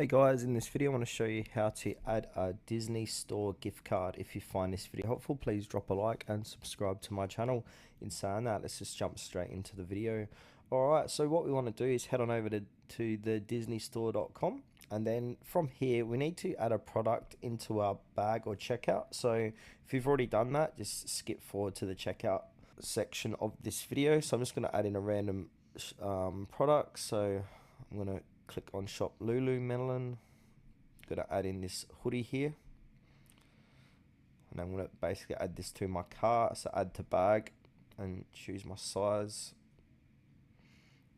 Hey guys, in this video I want to show you how to add a Disney Store gift card. If you find this video helpful, please drop a like and subscribe to my channel. In saying that, let's just jump straight into the video. Alright, so what we want to do is head on over to the disneystore.com, and then from here we need to add a product into our bag or checkout. So if you've already done that, just skip forward to the checkout section of this video. So I'm just going to add in a random product. So I'm going to click on shop Lululemon. Gonna add in this hoodie here, and I'm gonna basically add this to my cart. So add to bag and choose my size.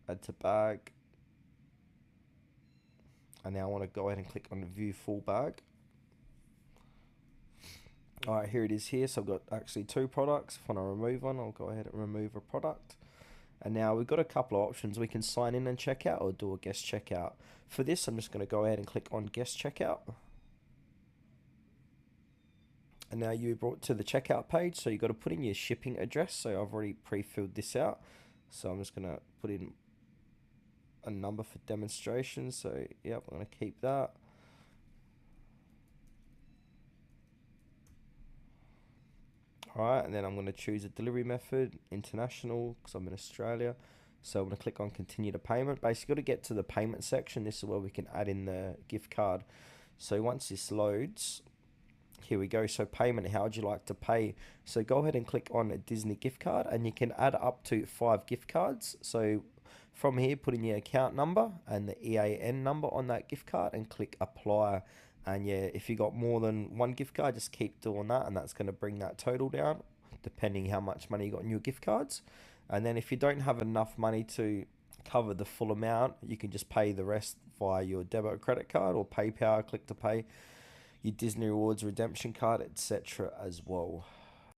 Add to bag, and now I want to go ahead and click on view full bag. Alright, here it is here. So I've got actually two products. If I want to remove one, I'll go ahead and remove a product. And now we've got a couple of options. We can sign in and check out or do a guest checkout. For this, I'm just going to go ahead and click on guest checkout. And now you're brought to the checkout page. So you've got to put in your shipping address. So I've already pre-filled this out. So I'm just going to put in a number for demonstration. So yep, I'm going to keep that. Alright, and then I'm going to choose a delivery method, international, because I'm in Australia. So I'm going to click on continue to payment. Basically, got to get to the payment section. This is where we can add in the gift card. So once this loads, here we go. So payment, how would you like to pay? So go ahead and click on a Disney gift card, and you can add up to 5 gift cards. So from here, put in your account number and the EAN number on that gift card and click apply. And yeah, if you got more than one gift card, just keep doing that, and that's going to bring that total down depending how much money you got in your gift cards. And then if you don't have enough money to cover the full amount, you can just pay the rest via your debit or credit card or PayPal, click to pay, your Disney Rewards redemption card, etc. as well.